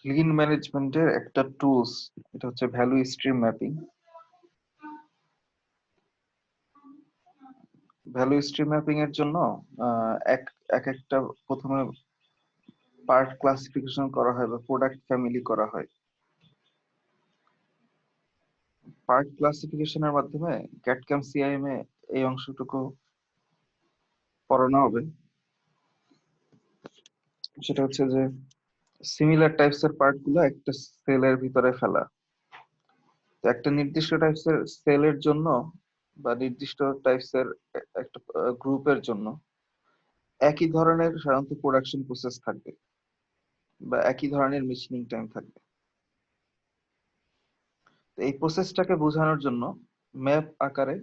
Lin ম্যানেজমেন্টের একটা tools, এটা হচ্ছে value stream mapping. Value stream mapping এর জন্য এক এক একটা প্রথমে পার্ট ক্লাসিফিকেশন করা হয় বা প্রোডাক্ট ফ্যামিলি করা হয়। পার্ট ক্লাসিফিকেশনের মাধ্যমে ক্যাটক্যাম সিআইএম এ এই অংশটুকু পড়ানো হবে। সেটা হচ্ছে যে সিমিলার টাইপস এর পার্ট গুলো একটা সেলের ভিতরে ফেলা। তো একটা নির্দিষ্ট টাইপসের সেলের জন্য বা নির্দিষ্ট টাইপসের একটা গ্রুপের জন্য একই ধরনের সাধারণত প্রোডাকশন প্রসেস থাকবে বা একই ধরনের মেশিনিং টাইম থাকবে। তো এই প্রসেসটাকে বোঝানোর জন্য ম্যাপ আকারে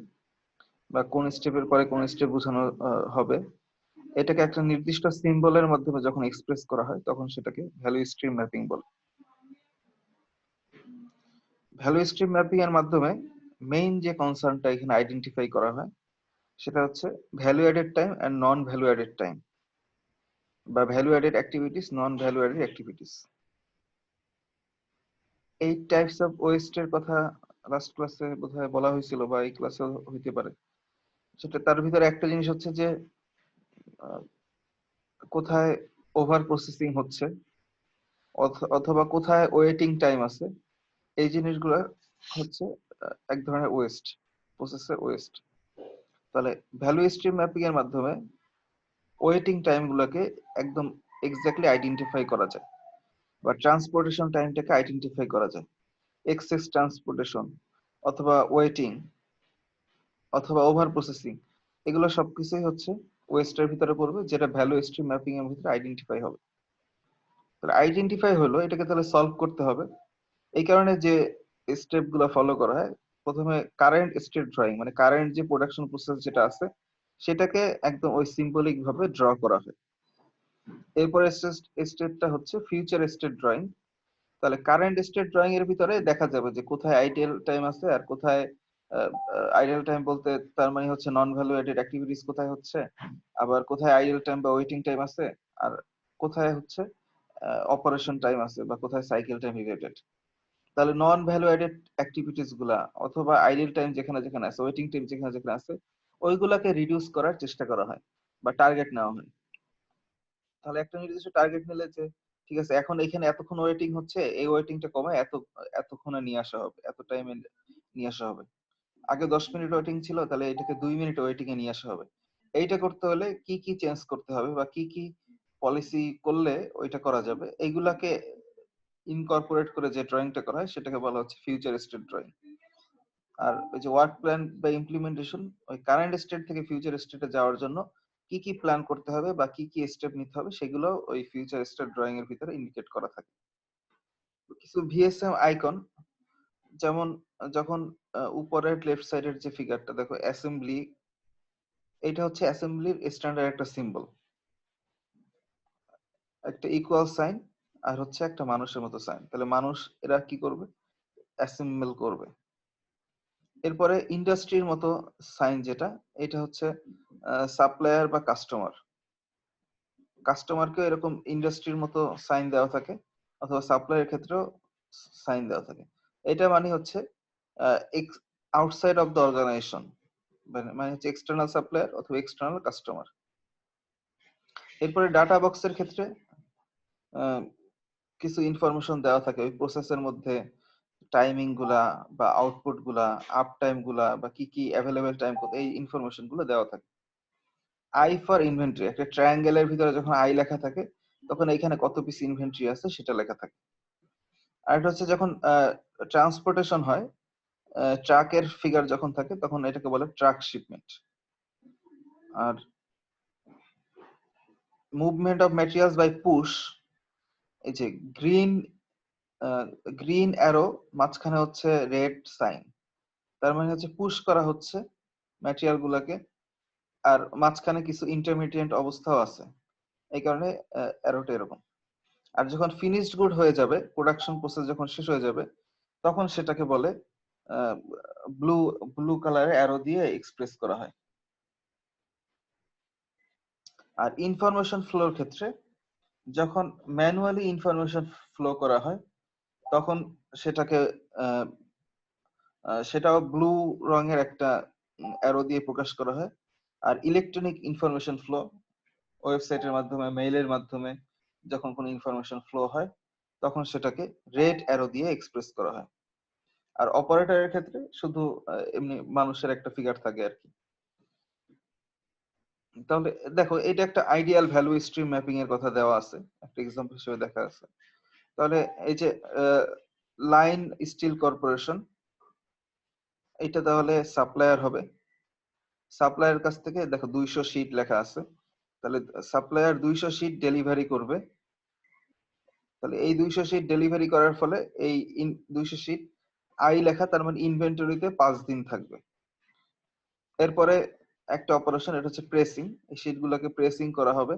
বা কোন স্টেপের পরে কোন স্টেপ বোঝানো হবে, এটাকে একটা নির্দিষ্ট সিম্বলের মাধ্যমে যখন এক্সপ্রেস করা হয় তখন সেটাকে ভ্যালু স্ট্রিম ম্যাপিং বলে। ভ্যালু স্ট্রিম ম্যাপিং এর মাধ্যমে মেইন যে কনসার্নটা এখানে আইডেন্টিফাই করা হয় সেটা হচ্ছে value added time and non value added time বা value added activities, non value added activities. এই টাইপস অফ ওয়েস্টের কথা লাস্ট ক্লাসে বোধহয় বলা হয়েছিল বা এই ক্লাসে হইতে পারে। সেটা তার ভিতরে একটা জিনিস হচ্ছে যে আহ, কোথায় ওভার প্রসেসিং হচ্ছে অথবা কোথায় ওয়েটিং টাইম আছে, এই জিনিসগুলো হচ্ছে এক ধরনের ওয়েস্ট, প্রসেসের ওয়েস্ট। তাহলে ভ্যালু স্ট্রিম ম্যাপিং এর মাধ্যমে ওয়েটিং টাইম গুলোকে একদম এক্স্যাক্টলি আইডেন্টিফাই করা যায় বা ট্রান্সপোর্টেশন টাইমটাকে আইডেন্টিফাই করা যায়। এক্সেস ট্রান্সপোর্টেশন অথবা ওয়েটিং অথবা ওভার প্রসেসিং, এগুলো সবকিছুই হচ্ছে ওয়েস্টের ভিতরে পড়বে, যেটা ভ্যালু স্ট্রিম ম্যাপিং এর ভিতরে আইডেন্টিফাই হবে। তাহলে আইডেন্টিফাই হলো, এটাকে তাহলে সলভ করতে হবে। এই কারণে যে স্টেপ গুলো ফলো করা হয়, প্রথমে কারেন্ট স্টেট ড্রয়িং মানে কারেন্ট যে প্রোডাকশন প্রসেস যেটা আছে সেটাকে একদম ওই সিম্বলিক ভাবে ড্র করা হয়। এরপরে স্টেটটা হচ্ছে ফিউচার স্টেট ড্রয়িং। তাহলে কারেন্ট স্টেট ড্রয়িং এর ভিতরে দেখা যাবে যে কোথায় আইডিয়াল টাইম আছে আর কোথায় আইডিয়াল টাইম বলতে তার মানে হচ্ছে নন ভ্যালুয়েটেড অ্যাক্টিভিটিস কোথায় হচ্ছে, আবার কোথায় আইডিয়াল টাইম বা ওয়েটিং টাইম আছে, আর কোথায় হচ্ছে অপারেশন টাইম আছে বা কোথায় সাইকেল টাইম রিলেটেড। তাহলে নন ভ্যালু অ্যাডেড অ্যাক্টিভিটিস গুলা অথবা আইডিয়াল টাইম যেখানে যেখানে আছে, ওয়েটিং টাইম যেখানে যেখানে আছে, ওইগুলাকে রিডিউস করার চেষ্টা করা হয় বা টার্গেট নেওয়া হয়। তাহলে একটা নির্দিষ্ট টার্গেট নিলে যে ঠিক আছে এখন এখানে এতক্ষণ ওয়েটিং হচ্ছে, এই ওয়েটিংটা কমে এতক্ষণে নিয়ে আসা হবে, এত টাইমে নিয়ে আসা হবে। আগে 10 মিনিট ওয়েটিং ছিল, তাহলে এটাকে 2 মিনিট ওয়েটিং এ নিয়ে আসা হবে। এইটা করতে হলে কি কি চেঞ্জ করতে হবে বা কি কি পলিসি করলে ওইটা করা যাবে, এইগুলাকে ইনকর্পোরেট করে যে ড্রয়িংটা করা হয় সেটাকে বলা হচ্ছে ফিউচার স্টেট ড্রয়িং। আর ওই যে ওয়ার্ক প্ল্যান বা ইমপ্লিমেন্টেশন, ওই কারেন্ট স্টেট থেকে ফিউচার স্টেটে যাওয়ার জন্য কি কি প্ল্যান করতে হবে বা কি কি স্টেপ নিতে হবে সেগুলো ওই ফিউচার স্টেট ড্রয়িং এর ভিতরে ইন্ডিকেট করা থাকে। কিছু ভিএসএম আইকন, যেমন যখন উপরের লেফট সাইডের যে ফিগারটা দেখো অ্যাসেম্বলি, এটা হচ্ছে অ্যাসেম্বলির স্ট্যান্ডার্ড একটা সিম্বল, একটা ইকুয়াল সাইন আর হচ্ছে একটা মানুষের মতো সাইন। তাহলে মানুষ এরা কি করবে, অ্যাসেম্বল করবে। এরপরে ইন্ডাস্ট্রির মতো সাইন যেটা, এটা হচ্ছে সাপ্লায়ার বা কাস্টমার। কাস্টমারকেও এরকম ইন্ডাস্ট্রির মতো সাইন দেওয়া থাকে অথবা সাপ্লাইয়ের ক্ষেত্রেও সাইন দেওয়া থাকে। এটা মানে হচ্ছে আউটসাইড অফ দ্য অর্গানাইজেশন, মানে হচ্ছে এক্সটার্নাল সাপ্লায়ার অথবা এক্সটার্নাল কাস্টমার। এরপরে ডাটা বক্সের ক্ষেত্রে আহ, কিছু ইনফরমেশন দেওয়া থাকে ওই প্রসেসের মধ্যে, টাইমিং গুলা বা আউটপুট গুলা, আপ টাইম গুলা বা কি কি অ্যাভেলেবেল টাইম, এই ইনফরমেশন গুলো দেওয়া থাকে। আই ফর ইনভেন্টরি, একটা ট্রায়াঙ্গেলের ভিতরে যখন আই লেখা থাকে তখন এখানে কত পিস ইনভেন্টরি আছে সেটা লেখা থাকে। আর এটা হচ্ছে যখন ট্রান্সপোর্টেশন হয়, ট্রাকের ফিগার যখন থাকে তখন এটাকে বলে ট্রাক শিপমেন্ট। আর movement of materials by push, এই যে গ্রিন গ্রিন অ্যারো মাঝখানে হচ্ছে রেড সাইন, তার মানে হচ্ছে পুশ করা হচ্ছে ম্যাটেরিয়াল গুলাকে, আর মাঝখানে কিছু ইন্টারমিডিয়েট অবস্থাও আছে, এই কারণে অ্যারোটা এরকম। আর যখন ফিনিশড গুড হয়ে যাবে, প্রোডাকশন প্রসেস যখন শেষ হয়ে যাবে, তখন সেটাকে বলে ব্লু ব্লু কালারের অ্যারো দিয়ে এক্সপ্রেস করা হয়। আর ইনফরমেশন ফ্লোর ক্ষেত্রে যখন ম্যানুয়ালি ইনফরমেশন ফ্লো করা হয় তখন সেটাকে সেটাও ব্লু রঙের একটা অ্যারো দিয়ে প্রকাশ করা হয়। আর ইলেকট্রনিক ইনফরমেশন ফ্লো ওয়েবসাইটের মাধ্যমে, মেইলের মাধ্যমে যখন কোনো ইনফরমেশন ফ্লো হয় তখন সেটাকে রেড অ্যারো দিয়ে এক্সপ্রেস করা হয়। আর অপারেটরের ক্ষেত্রে শুধু এমনি মানুষের একটা ফিগার থাকে আর কি। তাহলে দেখো এটা একটা আইডিয়াল ভ্যালু স্ট্রিম ম্যাপিং এর কথা দেওয়া আছে, একটা এক্সাম্পল হিসেবে দেখা আছে। তাহলে এই যে লাইন স্টিল কর্পোরেশন, এটা তাহলে সাপ্লায়ার হবে। সাপ্লায়ার কাছ থেকে দেখো 200 শিট লেখা আছে, তাহলে সাপ্লায়ার 200 শিট ডেলিভারি করবে। তাহলে এই 200 শিট ডেলিভারি করার ফলে এই 200 শিট আই লেখা, তার মানে ইনভেন্টরিতে 5 দিন থাকবে। এরপরে একটা অপারেশন, এটা হচ্ছে প্রেসিং, এই শিটগুলোকে প্রেসিং করা হবে।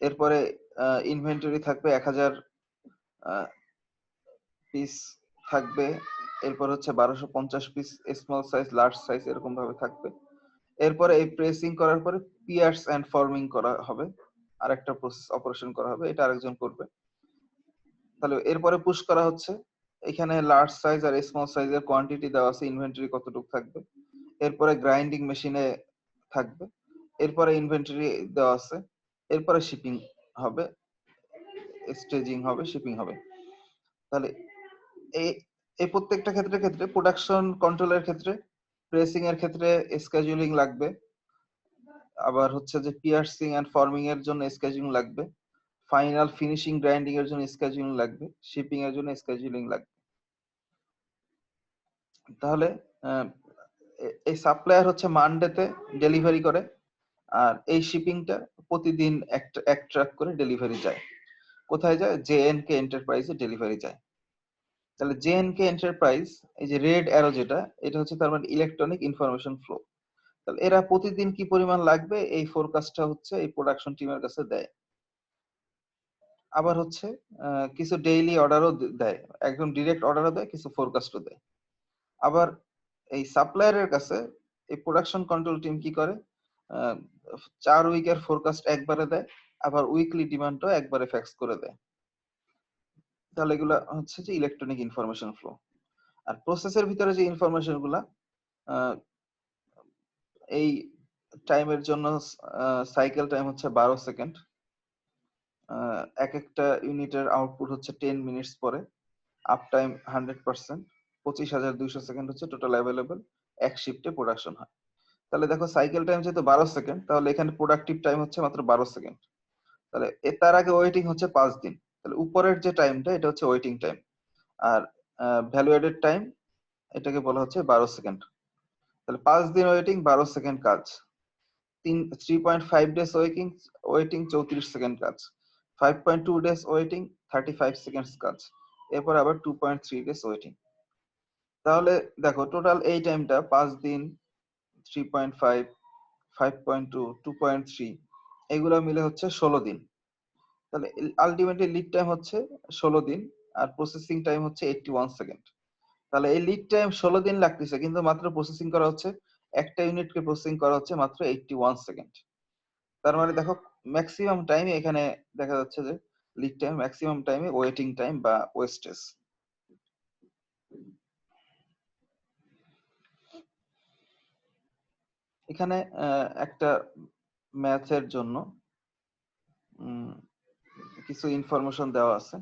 এরপরে ইনভেন্টরি থাকবে 1000 পিস থাকবে। এরপর হচ্ছে 1250 piece small size, large size এরকম ভাবে থাকবে। এরপরে এই প্রেসিং করার পরে পিয়ার্স এন্ড ফর্মিং করা হবে, আর একটা প্রসেস অপারেশন করা হবে, এটা আরেকজন করবে। তাহলে এরপরে পুশ করা হচ্ছে, এখানে লার্জ সাইজ আর স্মল সাইজের কোয়ান্টিটি দেওয়া আছে, ইনভেন্টরি কতটুকু থাকবে। এরপরে গ্রাইন্ডিং মেশিনে থাকবে। এরপরে ইনভেন্টরি দেওয়া আছে। এরপরে শিপিং হবে, স্টেজিং হবে, শিপিং হবে। তাহলে এই এই প্রত্যেকটা ক্ষেত্রে প্রোডাকশন কন্ট্রোলের ক্ষেত্রে, প্রেসিং এর ক্ষেত্রে স্কেজুলিং লাগবে, আবার হচ্ছে যে পিয়ার্সিং এন্ড ফর্মিং এর জন্য স্কেজুলিং লাগবে, ফাইনাল ফিনিশিং গ্রাইন্ডিং এর জন্য স্কেজুলিং লাগবে, শিপিং এর জন্য স্কেজুলিং লাগবে। তাহলে এই সাপ্লায়ার হচ্ছে মানডেতে ডেলিভারি করে, আর এই শিপিংটা প্রতিদিন এক ট্রাক করে ডেলিভারি যায়। কোথায় যায়? জেএনকে এন্টারপ্রাইজে ডেলিভারি যায়। তাহলে জেএনকে এন্টারপ্রাইজ, এই যে রেড অ্যারো যেটা, এটা হচ্ছে তার মানে ইলেকট্রনিক ইনফরমেশন ফ্লো। তাহলে এরা প্রতিদিন কি পরিমাণ লাগবে এই ফোরকাস্টটা হচ্ছে এই প্রোডাকশন টিমের কাছে দেয়। আবার হচ্ছে কিছু ডেইলি অর্ডারও দেয়, একদম ডিরেক্ট অর্ডারও দেয়, কিছু ফোরকাস্টও দেয়। আবার এই সাপ্লায়ারের কাছে এই প্রোডাকশন কন্ট্রোল টিম কি করে, 4 উইকের ফোরকাস্ট একবারে দেয়, আবার উইকলি ডিমান্ডও একবারে ফ্যাক্স করে দেয়। তাহলে এগুলা হচ্ছে যে ইলেকট্রনিক ইনফরমেশন ফ্লো। আর প্রসেসের ভিতরে যে ইনফরমেশন গুলা, এই টাইমের জন্য সাইকেল টাইম হচ্ছে 12 সেকেন্ড। এক একটা ইউনিটের আউটপুট হচ্ছে 10 মিনিটস পরে। আপ টাইম 100%, 25,200 সেকেন্ড হচ্ছে টোটাল অ্যাভেলেবল, এক শিফটে প্রোডাকশন হয়। তাহলে দেখো সাইকেল টাইম যেহেতু 12 সেকেন্ড, তাহলে এখানে প্রোডাক্টিভ টাইম হচ্ছে মাত্র 12 সেকেন্ড। তাহলে তার আগে ওয়েটিং হচ্ছে 5 দিন। তাহলে উপরের যে টাইমটা এটা হচ্ছে ওয়েটিং টাইম, আর ভ্যালু এডেড টাইম এটাকে বলা হচ্ছে 12 সেকেন্ড। তাহলে 5 দিন ওয়েটিং, 12 সেকেন্ড কাজ। 3.5 ডেজ ওয়েটিং 34 সেকেন্ড কাজ। 5.2 ডেজ ওয়েটিং 35 সেকেন্ডস কাজ। এরপর আবার 2.3 ডেজ ওয়েটিং। তাহলে দেখো টোটাল এই টাইমটা 5 দিন, 3.5, 5.2, 2.3 এগুলো মিলে হচ্ছে 16 দিন। তাহলে আলটিমেটলি লিড টাইম হচ্ছে 16 দিন, আর প্রসেসিং টাইম হচ্ছে 81 সেকেন্ড। তাহলে এই লিড টাইম 16 দিন লাগতেছে, কিন্তু মাত্র প্রসেসিং করা হচ্ছে, একটা ইউনিটকে প্রসেসিং করা হচ্ছে মাত্র 81 সেকেন্ড। তার মানে দেখো ম্যাক্সিমাম টাইম এখানে দেখা যাচ্ছে যে লিড টাইম, ম্যাক্সিমাম টাইমে ওয়েটিং টাইম বা ওয়েস্টেজ। এখানে একটা ম্যাথের জন্য কিছু ইনফরমেশন দেওয়া আছে।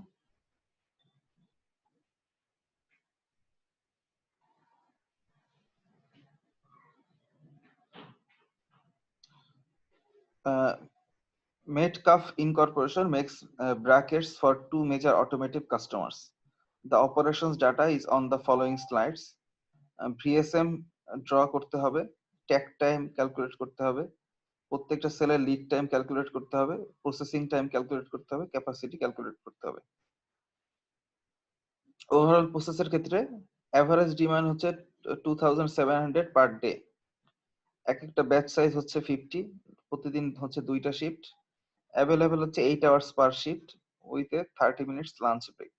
Metcalfe Incorporation makes brackets for 2 major automotive customers. The operations data is on the following slides. VSM draw করতে হবে, ট্যাক টাইম ক্যালকুলেট করতে হবে, প্রত্যেকটা সেলের লিড টাইম ক্যালকুলেট করতে হবে, প্রসেসিং টাইম ক্যালকুলেট করতে হবে, ক্যাপাসিটি ক্যালকুলেট করতে হবে। ওভারঅল প্রসেসের ক্ষেত্রে এভারেজ ডিমান্ড হচ্ছে 2700 পার ডে। এক একটা ব্যাচ সাইজ হচ্ছে 50, প্রতিদিন হচ্ছে 2টা শিফট, অ্যাভেলেবল হচ্ছে 8 hours per shift with a 30 minutes lunch break.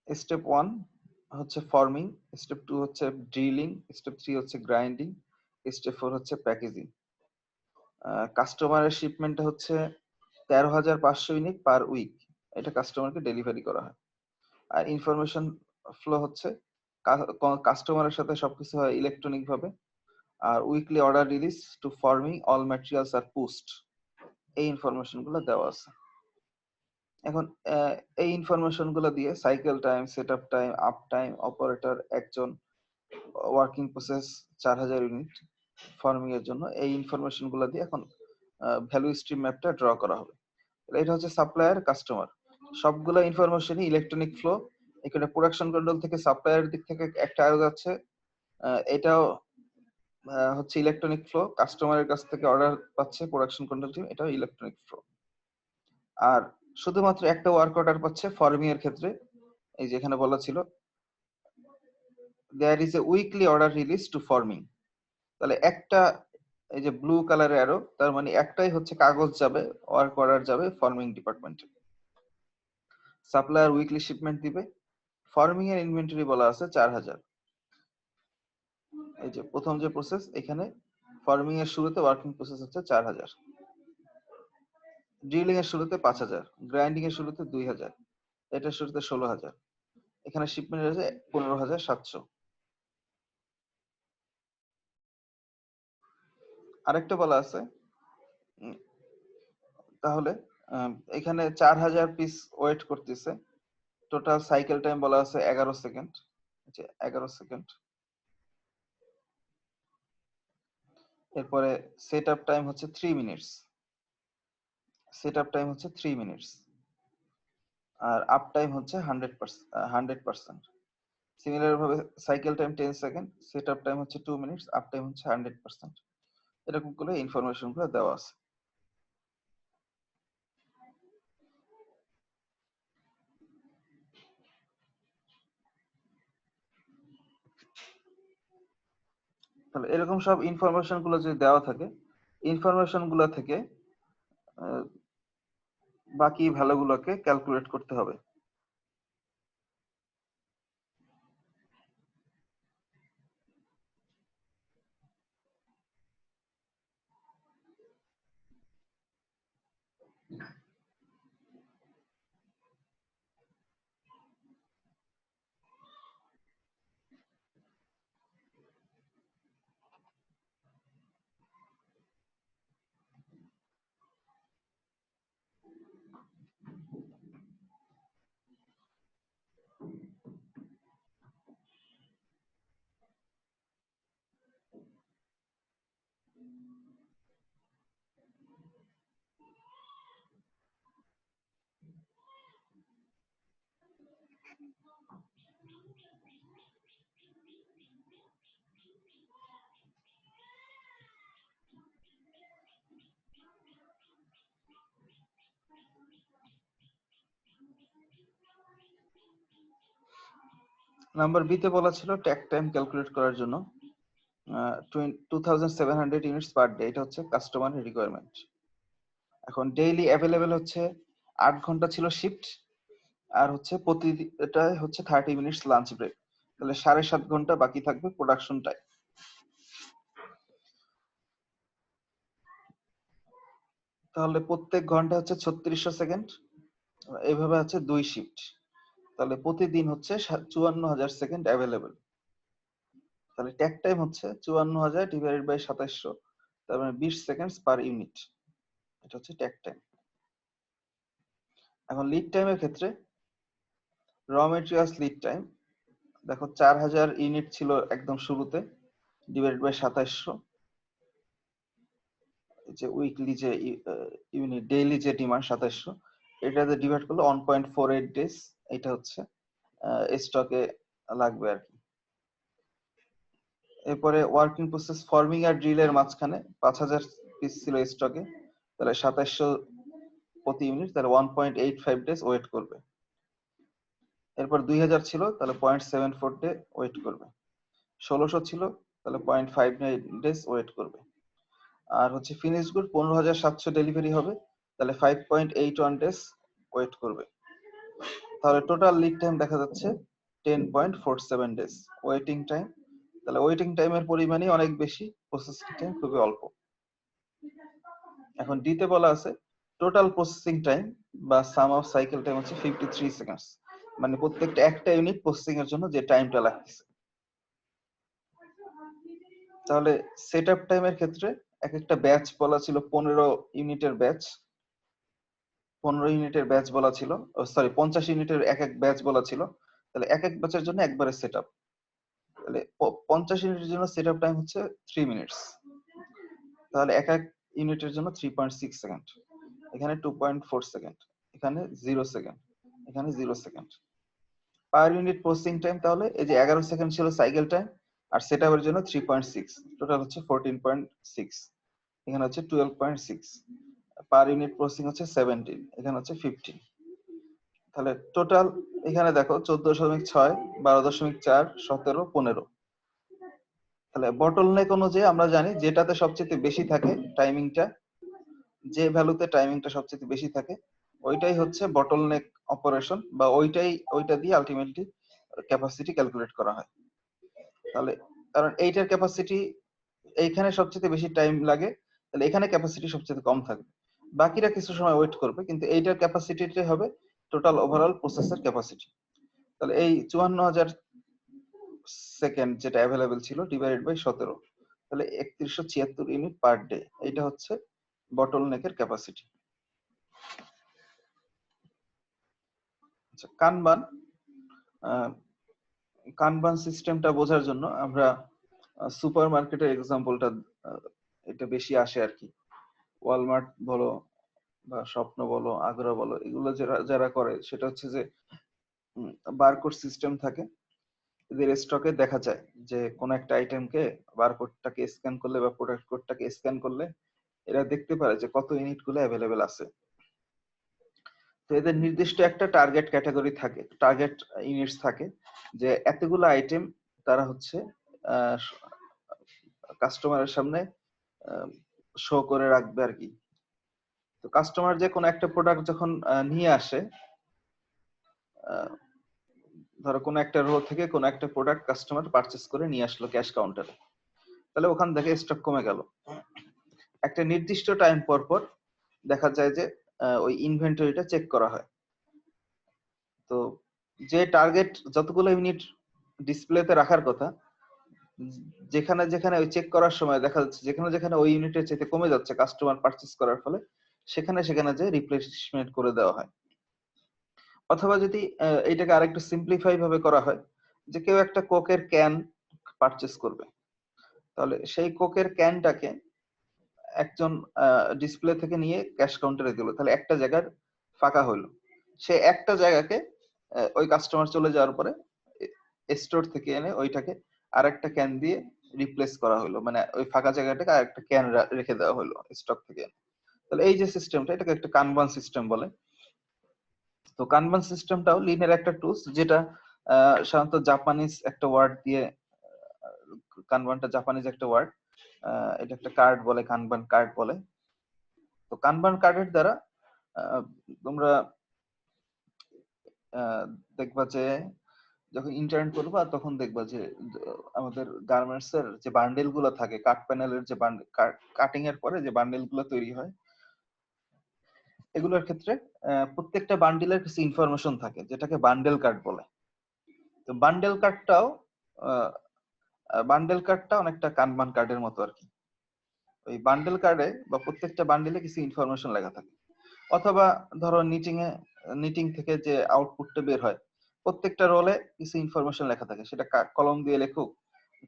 Step 1 হচ্ছে ফর্মিং, স্টেপ 2 হচ্ছে ড্রিলিং, স্টেপ 3 হচ্ছে গ্রাইন্ডিং, স্টেপ 4 হচ্ছে প্যাকেজিং। কাস্টমারের শিপমেন্টটা হচ্ছে 13,500 ইউনিট পার উইক, এটা কাস্টমারকে ডেলিভারি করা হয়। আর ইনফরমেশন ফ্লো হচ্ছে কাস্টমারের সাথে সবকিছু হয় ইলেকট্রনিক ভাবে। আর weekly order release to forming all materials আর পোস্ট, এই ইনফরমেশন গুলো দেওয়া আছে। এখন এই ইনফরমেশন গুলো দিয়ে cycle time, set up time, up time, operator একজন, ওয়ার্কিং প্রসেস 4000 ইউনিট ফর্মিং এর জন্য, এই ইনফরমেশন গুলো দিয়ে এখন ভ্যালু স্ট্রিম ম্যাপটা ড্র করা হবে। এটা হচ্ছে সাপ্লায়ার কাস্টমার, সবগুলো ইনফরমেশনই ইলেকট্রনিক ফ্লো। এখানে প্রোডাকশন কন্ট্রোল থেকে সাপ্লায়ারের দিক থেকে একটা আরো যাচ্ছে, এটাও হচ্ছে ইলেকট্রনিক ফ্লো। কাস্টমারের কাছ থেকে অর্ডার পাচ্ছে প্রোডাকশন কন্ট্রোল টিম, এটাও ইলেকট্রনিক ফ্লো। আর শুধুমাত্র একটা ওয়ার্ক অর্ডার পাচ্ছে ফর্মিং এর ক্ষেত্রে, এই যে এখানে বলা ছিল there is a weekly order release to forming. তাহলে একটা, এই যে ব্লু কালারের অ্যারো, তার মানে একটাই হচ্ছে কাগজ যাবে, ওয়ার্ক অর্ডার যাবে ফর্মিং ডিপার্টমেন্টে। সাপ্লায়ার উইকলি শিপমেন্ট দিবে। ফর্মিং এর ইনভেন্টরি বলা আছে 4000। এই যে প্রথম যে প্রসেস, এখানে ফর্মিং এর শুরুতে ওয়ার্কিং প্রসেস হচ্ছে 4000, ড্রিলিং এর শুরুতে 5000, গ্রাইন্ডিং এর শুরুতে 2000, এটার শুরুতে 16000, এখানে শিপমেন্ট রয়েছে 15700। আরেকটা বলা আছে তাহলে এখানে 4000 পিস ওয়েট করতেছে, টোটাল সাইকেল টাইম বলা আছে 11 সেকেন্ড, 11 সেকেন্ড। এরপরে সেট আপ টাইম হচ্ছে 3 মিনিটস, সেট আপ টাইম হচ্ছে 3 মিনিটস। আর আপ টাইম হচ্ছে 100%। সিমিলার ভাবে cycle time 10 second, set up time হচ্ছে 2 মিনিটস, আপ টাইম হচ্ছে 100%। এরকম করে ইনফরমেশন গুলো দেওয়া আছে। তাহলে এরকম সব ইনফরমেশন গুলো যদি দেওয়া থাকে, ইনফরমেশন গুলো থেকে বাকি ভ্যালুগুলোকে ক্যালকুলেট করতে হবে। নাম্বার বি তে বলা ছিল ট্যাক টাইম ক্যালকুলেট করার জন্য 2700 ইউনিটস পার ডে, এটা হচ্ছে কাস্টমারের রিকোয়ারমেন্ট। এখন ডেইলি অ্যাভেলেবেল হচ্ছে 8 ঘন্টা ছিল শিফট, আর হচ্ছে এটা হচ্ছে 30 মিনিটস লাঞ্চ ব্রেক, তাহলে 7.5 ঘন্টা বাকি থাকবে প্রোডাকশন টাইম। তাহলে প্রত্যেক ঘন্টা হচ্ছে 3600 সেকেন্ড, এইভাবে হচ্ছে 2 শিফট, তাহলে প্রতিদিন হচ্ছে 54,000 সেকেন্ড অ্যাভেলেবেল। তাহলে ট্যাক টাইম হচ্ছে 54,000 ডিভাইডেড বাই 2700, তার মানে 20 সেকেন্ডস পার ইউনিট, এটা হচ্ছে ট্যাক টাইম। এখন লিড টাইমের ক্ষেত্রে র মেটেরিয়ালস লিড টাইম দেখো 4000 ইউনিট ছিল একদম শুরুতে, ডিভাইডেড বাই 2700, যে উইকলি যে ইউনিট, ডেইলি যে ডিমান্ড 2700, এটাতে ডিভাইড করলে 1.48 ডেজ, এটা হচ্ছে স্টকে লাগবে আর কি। এরপরে ওয়ার্কিং প্রসেস ফর্মিং আর ড্রিলের মাঝখানে 5000 পিস ছিল স্টকে, তাহলে 2700 প্রতি ইউনিট, তাহলে 1.85 ডেজ ওয়েট করবে। এরপর 2000 ছিল, তাহলে 0.74 ডে ওয়েট করবে। 1600 ছিল, তাহলে 0.59 ডেজ ওয়েট করবে। আর হচ্ছে ফিনিশড গুড 15700 ডেলিভারি হবে, তাহলে 5.81 ডেজ ওয়েট করবে। তাহলে টোটাল লিড টাইম দেখা যাচ্ছে 10.47 ডেজ ওয়েটিং টাইম। তাহলে ওয়েটিং টাইমের পরিমাণই অনেক বেশি, প্রসেসিং টাইম খুবই অল্প। এখন ডি তে বলা আছে টোটাল প্রসেসিং টাইম বা সাম অফ সাইকেল টাইম হচ্ছে 53 সেকেন্ডস, মানে প্রত্যেকটা একটা ইউনিট প্রসেসিং এর জন্য যে টাইমটা লাগতেছে। তাহলে সেটআপ টাইমের ক্ষেত্রে এক একটা ব্যাচ বলা ছিল 15 ইউনিটের ব্যাচ, 15 ইউনিটের ব্যাচ বলা ছিল, সরি 50 ইউনিটের এক এক ব্যাচ বলা ছিল। তাহলে এক এক ব্যাচের জন্য একবারে সেটআপ, তাহলে 50 ইউনিটের জন্য সেটআপ টাইম হচ্ছে 3 মিনিটস। তাহলে এক এক ইউনিটের জন্য 3.6 সেকেন্ড, এখানে 2.4 সেকেন্ড, এখানে 0 সেকেন্ড, এখানে 0 second. Per unit processing time তাহলে এই যে 11 সেকেন্ড ছিল সাইকেল টাইম, আর সেটআপের জন্য 3.6, টোটাল হচ্ছে 14.6, এখানে হচ্ছে 12.6। পার ইউনিট প্রসেসিং হচ্ছে 17, এখানে হচ্ছে 15। তাহলে টোটাল এখানে দেখো 14.6, 12.4, 17, 15। তাহলে বটলনেক অনুযায়ী আমরা জানি যেটাতে সবচেয়ে বেশি থাকে টাইমিংটা, যে ভ্যালুতে টাইমিংটা সবচেয়ে বেশি থাকে ওইটাই হচ্ছে বটলনেক অপারেশন, বা ওইটা দিয়ে আলটিমেটলি ক্যাপাসিটি ক্যালকুলেট করা হয়। তাহলে কারণ এইটার ক্যাপাসিটি এইখানে সবচেয়ে বেশি টাইম লাগে, তাহলে এখানে ক্যাপাসিটি সবচেয়ে কম থাকবে, বাকিরা কিছু সময় ওয়েট করবে, কিন্তু এইটার ক্যাপাসিটিটাই হবে টোটাল ওভারঅল প্রসেসর ক্যাপাসিটি। তাহলে এই 54,000 সেকেন্ড যেটা অ্যাভেলেবেল ছিল ডিভাইডেড বাই 17, তাহলে 3176 ইউনিট পার ডে, এইটা হচ্ছে বটলনেকের ক্যাপাসিটি। আচ্ছা, কানবান, কানবান সিস্টেমটা বোঝার জন্য আমরা সুপার মার্কেটের এক্সাম্পলটা এটা বেশি আসে আর কি। ওয়ালমার্ট বলো বা স্বপ্ন বলো, আগ্রা বলো, এগুলো যারা যারা করে সেটা হচ্ছে যে বারকোড সিস্টেম থাকে, এদের স্টকে দেখা যায় যে কোন একটা আইটেমকে বারকোডটাকে স্ক্যান করলে বা প্রোডাক্ট কোডটাকে স্ক্যান করলে এরা দেখতে পারে যে কত ইউনিট গুলো অ্যাভেলেবেল আছে। তো এদের নির্দিষ্ট একটা টার্গেট ক্যাটাগরি থাকে, টার্গেট ইউনিটস থাকে, যে এতগুলো আইটেম তারা হচ্ছে কাস্টমারের সামনে শো করে রাখবে আর কি। তো কাস্টমার যে কোনো একটা প্রোডাক্ট যখন নিয়ে আসে, ধরো কোনো একটা রো থেকে কোনো একটা প্রোডাক্ট কাস্টমার পারচেস করে নিয়ে আসলো ক্যাশ কাউন্টারে, তাহলে ওখান থেকে স্টক কমে গেল। একটা নির্দিষ্ট টাইম পর পর দেখা যায় যে ওই ইনভেন্টরিটা চেক করা হয়। তো যে টার্গেট যতগুলো ইউনিট ডিসপ্লেতে রাখার কথা, যেখানে যেখানে ওই চেক করার সময় দেখা যাচ্ছে যেখানে যেখানে ওই ইউনিটের চাইতে কমে যাচ্ছে কাস্টমার পারচেস করার ফলে, সেখানে সেখানে যে রিপ্লেসমেন্ট করে দেওয়া হয়। অথবা যদি এইটাকে আরেকটু সিম্পলিফাই ভাবে করা হয়, যে কেউ একটা কোকের ক্যান পারচেস করবে, তাহলে সেই কোকের ক্যানটাকে একজন ডিসপ্লে থেকে নিয়ে ক্যাশ কাউন্টারে দিল, তাহলে একটা জায়গার ফাঁকা হলো, সে একটা জায়গাকে ওই কাস্টমার চলে যাওয়ার পরে স্টোর থেকে এনে ওইটাকে আরেকটা ক্যান দিয়ে রিপ্লেস করা হলো, মানে ওই ফাঁকা জায়গাটাকে আরেকটা ক্যান রেখে দেওয়া হলো স্টক থেকে। তাহলে এই যে সিস্টেমটা, এটাকে একটা কানবান সিস্টেম বলে। তো কানবান সিস্টেমটাও লিনের একটা টুলস, যেটা সাধারণত জাপানিজ একটা ওয়ার্ড দিয়ে, কানবানটা জাপানিজ একটা ওয়ার্ড, এটা একটা কার্ড বলে, কানবান কার্ড বলে। তো কানবান কার্ডের দ্বারা তোমরা দেখবা যে যখন ইন্টারনেট করবা তখন দেখবা যে আমাদের গার্মেন্টস এর যে বান্ডেল গুলো থাকে, কাট প্যানেলের যে কাটিং এর পরে যে বান্ডেল গুলো তৈরি হয়, এগুলোর ক্ষেত্রে প্রত্যেকটা বান্ডেলের কিছু ইনফরমেশন থাকে যেটাকে বান্ডেল কার্ড বলে। তো বান্ডেল কার্ডটা অনেকটা কানবান কার্ডের মতো আর কি। ওই বান্ডেল কার্ডে বা প্রত্যেকটা বান্ডেলে কিছু ইনফরমেশন লেখা থাকে। অথবা ধরো নিটিং থেকে যে আউটপুটটা বের হয়, প্রত্যেকটা রোলে কিছু ইনফরমেশন লেখা থাকে, সেটা কলম দিয়ে লেখুক,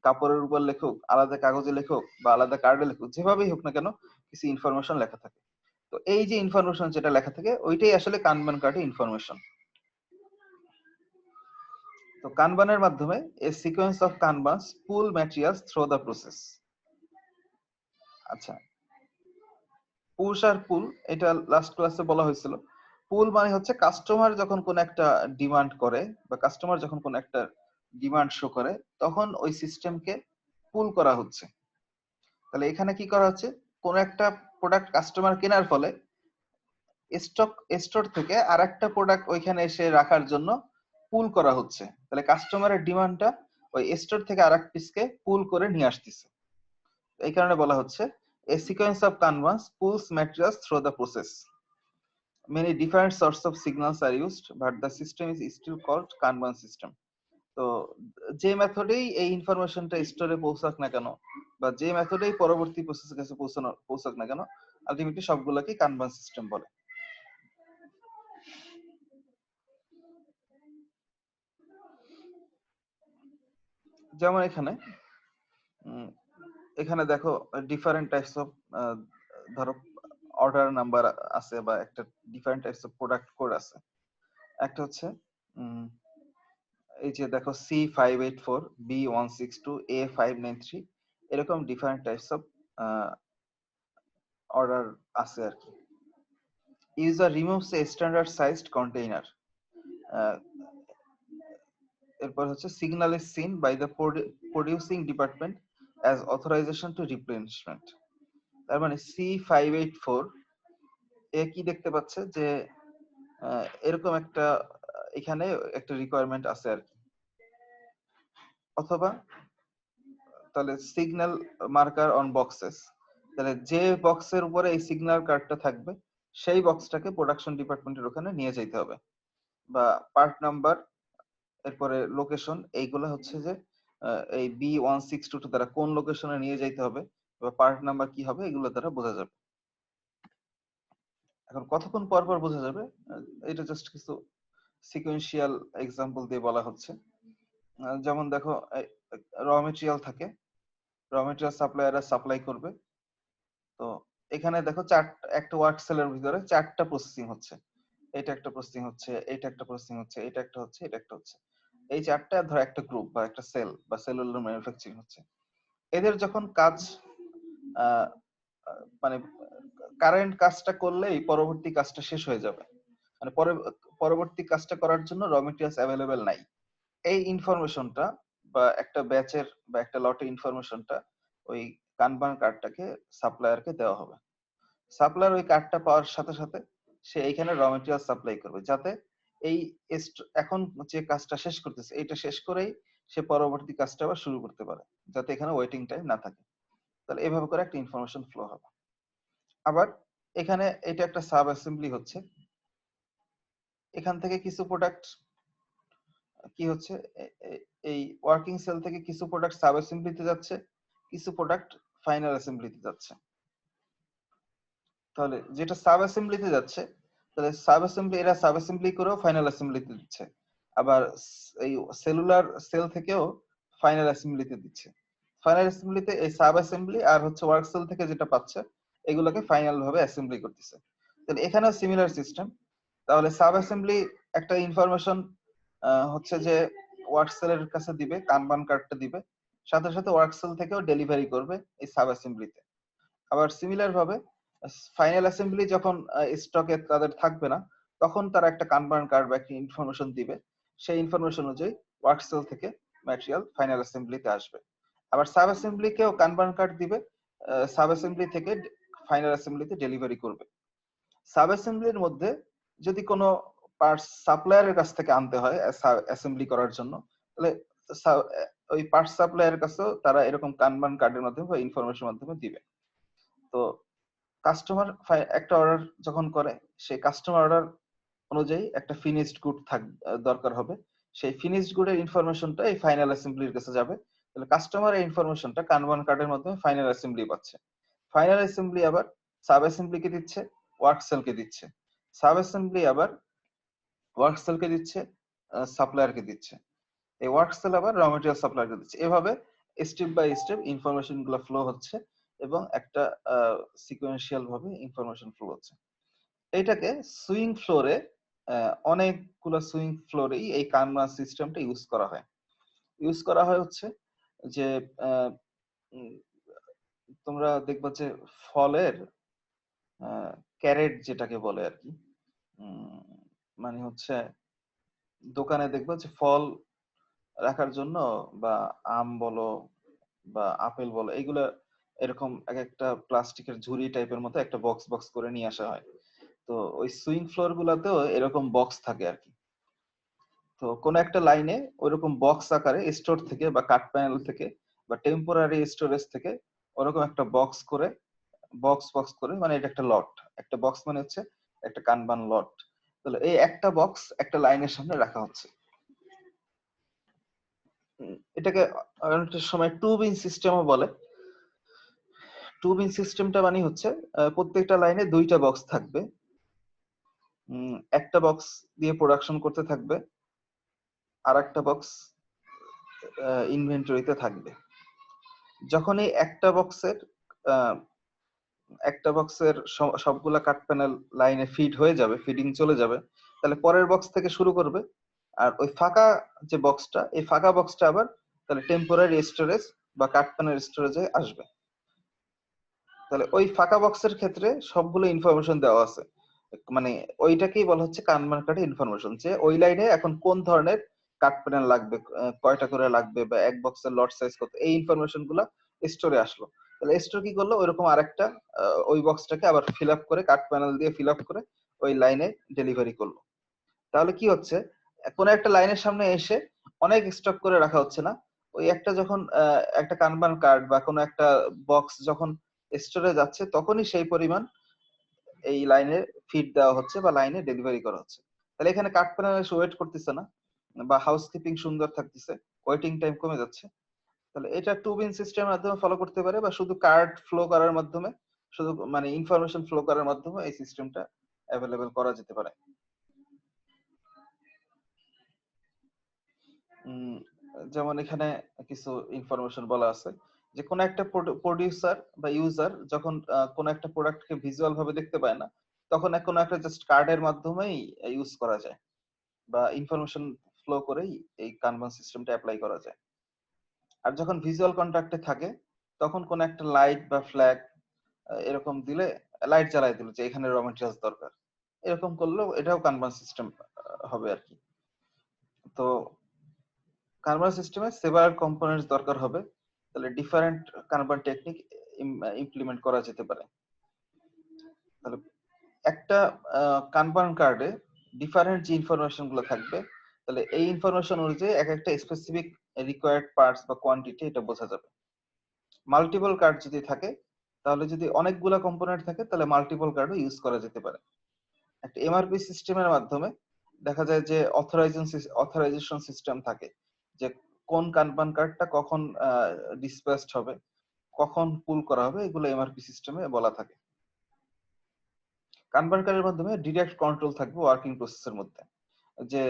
কাপড়ের উপর লেখুক, আলাদা কাগজে লেখুক বা আলাদা কার্ডে লেখুক, যেভাবেই হোক না কেন কিছু ইনফরমেশন লেখা থাকে। তো এই যে ইনফরমেশন যেটা লেখা থাকে ওইটাই আসলে কানবান কার্ডে ইনফরমেশন। তো কানবানের মাধ্যমে a sequence of kanbans pull materials through the process. আচ্ছা, পুশ আর পুল এটা লাস্ট ক্লাসে বলা হয়েছিল। পুল মানে হচ্ছে কাস্টমার যখন কোন একটা ডিমান্ড করে বা কাস্টমার যখন কোন একটা ডিমান্ড শো করে তখন ওই সিস্টেমকে পুল করা হচ্ছে। তাহলে এখানে কি করা হচ্ছে, কোন একটা প্রোডাক্ট কাস্টমার কেনার ফলে স্টোর থেকে আরেকটা প্রোডাক্ট ওইখানে এসে রাখার জন্য পুল করা হচ্ছে। তাহলে কাস্টমারের ডিমান্ডটা ওই স্টোর থেকে আরেক পিসকে পুল করে নিয়ে আসতেছে। এই কারণে বলা হচ্ছে A sequence of Kanbans pulls materials through the process. Many different sorts of signals are used, but the system is still called Kanban system. তো যে মেথডেই এই ইনফরমেশনটা স্টোরে পৌঁছাক না কেন, বা যে মেথডেই পরবর্তী প্রসেসের কাছে পৌঁছাক না কেন, আলটিমেটলি সবগুলোকে কানবান সিস্টেম বলে। যেমন এখানে দেখো ডিফারেন্ট টাইপস অফ, ধরো অর্ডার নাম্বার আছে বা একটা different types of product code আছে। একটা হচ্ছে এই যে দেখো C584, B162, A593, এরকম ডিফারেন্ট টাইপস অফ অর্ডার আছে আর কি। User removes a standard sized container. এরপর হচ্ছে signal is seen by the producing department as authorisation to replenishment. তার মানে C584 এ কি দেখতে পাচ্ছে যে এরকম একটা এখানে একটা রিকোয়ারমেন্ট আছে আর কি। অথবা তাহলে সিগন্যাল মার্কার অন বক্সেস, তাহলে যে বক্সের উপরে এই সিগন্যাল কার্ডটা থাকবে সেই বক্সটাকে প্রোডাকশন ডিপার্টমেন্টের ওখানে নিয়ে যেতে হবে। বা পার্ট নাম্বার, এরপরে লোকেশন, এইগুলো হচ্ছে যে এই B162 দ্বারা কোন লোকেশনে নিয়ে যেতে হবে বা পার্ট নাম্বার কি হবে এগুলো দ্বারা বোঝা যাবে। এখন কতক্ষণ পর পর বোঝা যাবে, এটা জাস্ট কিছু সিকোয়েন্সিয়াল এক্সাম্পল দিয়ে বলা হচ্ছে। যেমন দেখো র মেটেরিয়াল থাকে, র মেটেরিয়াল সাপ্লায়াররা সাপ্লাই করবে। তো এখানে দেখো একটা ওয়ার্ক সেলের ভিতরে 4টা প্রসেসিং হচ্ছে, এটা একটা প্রসেসিং হচ্ছে, এটা একটা প্রসেসিং হচ্ছে, এটা একটা হচ্ছে, এটা একটা হচ্ছে। এই 4টা ধর একটা গ্রুপ বা একটা সেল বা সেলুলার ম্যানুফ্যাকচারিং হচ্ছে। এদের যখন কাজ মানে কারেন্ট কাজটা করলেই পরবর্তী কাজটা শেষ হয়ে যাবে, মানে পরবর্তী কাজটা করার জন্য র মেটেরিয়ালস অ্যাভেলেবেল নাই। এই ইনফরমেশনটা বা একটা ব্যাচের বা একটা লটের ইনফরমেশনটা ওই কানবান কার্ডটাকে সাপ্লায়ারকে দেওয়া হবে। সাপ্লায়ার ওই কার্ডটা পাওয়ার সাথে সাথে সে এইখানে র মেটেরিয়াল সাপ্লাই করবে, যাতে এই এখন যে কাজটা শেষ করতেছে এটা শেষ করেই সে পরবর্তী কাজটা আবার শুরু করতে পারে, যাতে এখানে ওয়েটিং টাইম না থাকে। তাহলে এভাবে করে একটা ইনফরমেশন ফ্লো হবে। আবার এখানে এটা একটা সাব অ্যাসেম্বলি হচ্ছে, এখান থেকে কিছু প্রোডাক্ট কি হচ্ছে, এই ওয়ার্কিং সেল থেকে কিছু প্রোডাক্ট সাব অ্যাসেম্বলিতে যাচ্ছে, কিছু প্রোডাক্ট ফাইনাল অ্যাসেম্বলিতে যাচ্ছে। তাহলে যেটা সাব অ্যাসেম্বলিতে যাচ্ছে, তাহলে সাব অ্যাসেম্বলি এরা সাব অ্যাসেম্বলি করেও ফাইনাল অ্যাসেম্বলিতে দিচ্ছে, আবার এই সেলুলার সেল থেকেও ফাইনাল অ্যাসেম্বলিতে দিচ্ছে। ফাইনাল অ্যাসেম্বলিতে এই সাব অ্যাসেম্বলি আর হচ্ছে ওয়ার্ক সেল থেকে যেটা পাচ্ছে এগুলোকে ফাইনাল ভাবে অ্যাসেম্বলি করতেছে। তাহলে এখানেও সিমিলার সিস্টেম। তাহলে সাব অ্যাসেম্বলি একটা ইনফরমেশন হচ্ছে যে ওয়ার্ক সেলের কাছে দিবে, কানবান কার্ডটা দিবে, সাথে সাথে ওয়ার্ক সেল থেকেও ডেলিভারি করবে এই সাব অ্যাসেম্বলিতে। আবার সিমিলার ভাবে ফাইনাল অ্যাসেম্বলি যখন স্টকে তাদের থাকবে না, তখন তারা একটা কানবান কার্ড বা একটা ইনফরমেশন দিবে, সেই ইনফরমেশন অনুযায়ী ওয়ার্ক সেল থেকে ম্যাটেরিয়াল ফাইনাল অ্যাসেম্বলিতে আসবে। আবার সাব অ্যাসেম্বলিকেও কানবান কার্ড দিবে, সাব অ্যাসেম্বলি থেকে ফাইনাল অ্যাসেম্বলিতে ডেলিভারি করবে। সাব অ্যাসেম্বলির মধ্যে যদি কোনো পার্টস সাপ্লায়ারের কাছ থেকে আনতে হয় অ্যাসেম্বলি করার জন্য, তাহলে ওই পার্টস সাপ্লায়ারের কাছেও তারা এরকম কানবান কার্ডের মাধ্যমে বা ইনফরমেশনের মাধ্যমে দিবে। তো কাস্টমার একটা অর্ডার যখন করে, সেই কাস্টমার অর্ডার অনুযায়ী একটা ফিনিশড গুড দরকার হবে, সেই ফিনিশড গুডের ইনফরমেশনটা এই ফাইনাল অ্যাসেম্বলির কাছে যাবে। তাহলে কাস্টমার এই ইনফরমেশনটা কানবান কার্ডের মাধ্যমে ফাইনাল অ্যাসেম্বলি পাচ্ছে। ফাইনাল অ্যাসেম্বলি আবার সাব অ্যাসেম্বলিকে দিচ্ছে, ওয়ার্ক সেলকে দিচ্ছে, সাব অ্যাসেম্বলি আবার ওয়ার্ক সেলকে দিচ্ছে, সাপ্লায়ারকে দিচ্ছে, এই ওয়ার্ক সেল আবার র মেটেরিয়াল সাপ্লায়ারকে দিচ্ছে। এভাবে স্টেপ বাই স্টেপ ইনফরমেশন গুলো ফ্লো হচ্ছে এবং একটা সিকোয়েন্সিয়াল ভাবে ইনফরমেশন ফ্লো হচ্ছে। এটাকে সুইং ফ্লোরে, অনেকগুলো সুইং ফ্লোরেই এই কানবান সিস্টেমটা ইউজ করা হয় হচ্ছে যে তোমরা দেখবা যে ফলের ক্যারেট যেটাকে বলে আর কি, মানে হচ্ছে দোকানে দেখবা যে ফল রাখার জন্য বা আম বলো বা আপেল বলো, এইগুলা এরকম এক একটা প্লাস্টিকের ঝুড়ি টাইপের মতো একটা বক্স বক্স করে নিয়ে আসা হয়। তো ওই সুইং ফ্লোর গুলাতেও এরকম বক্স থাকে আর কি। তো কোন একটা লাইনে ওইরকম বক্স আকারে স্টোর থেকে বা কাট প্যানেল থেকে বা টেম্পোরারি স্টোরেজ থেকে ওরকম একটা বক্স করে বক্স বক্স করে, মানে এটা একটা লট, একটা বক্স মানে হচ্ছে একটা কানবান লট। তাহলে এই একটা বক্স একটা লাইনের সামনে রাখা হচ্ছে। এটাকে অনেকটা সময় টু বিন সিস্টেমও বলে। টু বিন সিস্টেমটা মানে হচ্ছে প্রত্যেকটা লাইনে দুইটা বক্স থাকবে, একটা বক্স দিয়ে প্রোডাকশন করতে থাকবে, আর একটা বক্স ইনভেন্টরিতে থাকবে। যখন এই একটা বক্সের সবগুলা কাট প্যানেল লাইনে ফিড হয়ে যাবে, ফিডিং চলে যাবে, তাহলে পরের বক্স থেকে শুরু করবে। আর ওই ফাঁকা যে বক্সটা, এই ফাঁকা বক্সটা আবার তাহলে টেম্পোরারি স্টোরেজ বা কাট প্যানেল স্টোরেজে আসবে। তাহলে ওই ফাঁকা বক্সের ক্ষেত্রে সবগুলো ইনফরমেশন দেওয়া আছে, মানে ওইটাকেই বলা হচ্ছে কানবান কার্ডে ইনফরমেশন, যে ওই লাইনে এখন কোন ধরনের কাট প্যানেল লাগবে, কয়টা করে লাগবে, বা এক বক্সের লট সাইজ কত, এই ইনফরমেশন গুলা স্টোরে আসলো। তাহলে স্টোর কি করলো, ওইরকম আরেকটা ওই বক্সটাকে আবার ফিল আপ করে, কাট প্যানেল দিয়ে ফিল আপ করে ওই লাইনে ডেলিভারি করলো। তাহলে কি হচ্ছে, কোনো একটা লাইনের সামনে এসে অনেক স্টক করে রাখা হচ্ছে না, ওই একটা যখন একটা কানবান কার্ড বা কোনো একটা বক্স যখন স্টোরে যাচ্ছে, তখনই সেই পরিমাণ এই লাইনে ফিড দেওয়া হচ্ছে বা লাইনে ডেলিভারি করা হচ্ছে। তাহলে এখানে কাট প্যানেল এসে ওয়েট করতেছে না, বা হাউসকিপিং সুন্দর থাকতেছে, ওয়েটিং টাইম কমে যাচ্ছে। তাহলে এটা টু বিন সিস্টেমের মাধ্যমে ফলো করতে পারে, বা শুধু কার্ড ফ্লো করার মাধ্যমে, শুধু মানে ইনফরমেশন ফ্লো করার মাধ্যমে এই সিস্টেমটা অ্যাভেলেবেল করা যেতে পারে। যেমন এখানে কিছু ইনফরমেশন বলা আছে, যে কোন একটা প্রোডিউসার বা ইউজার যখন কোন একটা প্রোডাক্টকে ভিজুয়াল ভাবে দেখতে পায় না, তখন কোনো একটা জাস্ট কার্ডের মাধ্যমেই ইউজ করা যায়, বা ইনফরমেশন ফ্লো করেই এই কানভান সিস্টেমটা অ্যাপ্লাই করা যায়। আর যখন ভিজুয়াল কন্টাক্টে থাকে, তখন কোন একটা লাইট বা ফ্ল্যাগ এরকম দিলে, লাইট জ্বালাই দিল যে এখানে র মেটেরিয়ালস দরকার, এরকম করলেও এটাও কানভান সিস্টেম হবে আর কি। তো কানভান সিস্টেমে সেভারাল কম্পোনেন্টস দরকার হবে, তাহলে ডিফারেন্ট কানভান টেকনিক ইমপ্লিমেন্ট করা যেতে পারে। তাহলে একটা কানভান কার্ডে ডিফারেন্ট যে ইনফরমেশন গুলো থাকবে, তাহলে এই ইনফরমেশন অনুযায়ী এক একটা স্পেসিফিক রিকোয়ার্ড পার্টস বা কোয়ান্টিটি এটা বোঝা যাবে। মাল্টিপল কার্ড যদি থাকে, তাহলে যদি অনেকগুলা কম্পোনেন্ট থাকে, তাহলে মাল্টিপল কার্ডও ইউজ করা যেতে পারে। একটা এমআরপি সিস্টেমের মাধ্যমে দেখা যায় যে অথরাইজেশন সিস্টেম থাকে, যে কোন কানবান কার্ডটা কখন ডিসপ্যাচড হবে, কখন পুল করা হবে, এগুলো এমআরপি সিস্টেমে বলা থাকে। কানবান কার্ডের মাধ্যমে ডিরেক্ট কন্ট্রোল থাকবে ওয়ার্কিং প্রসেসের মধ্যে, যে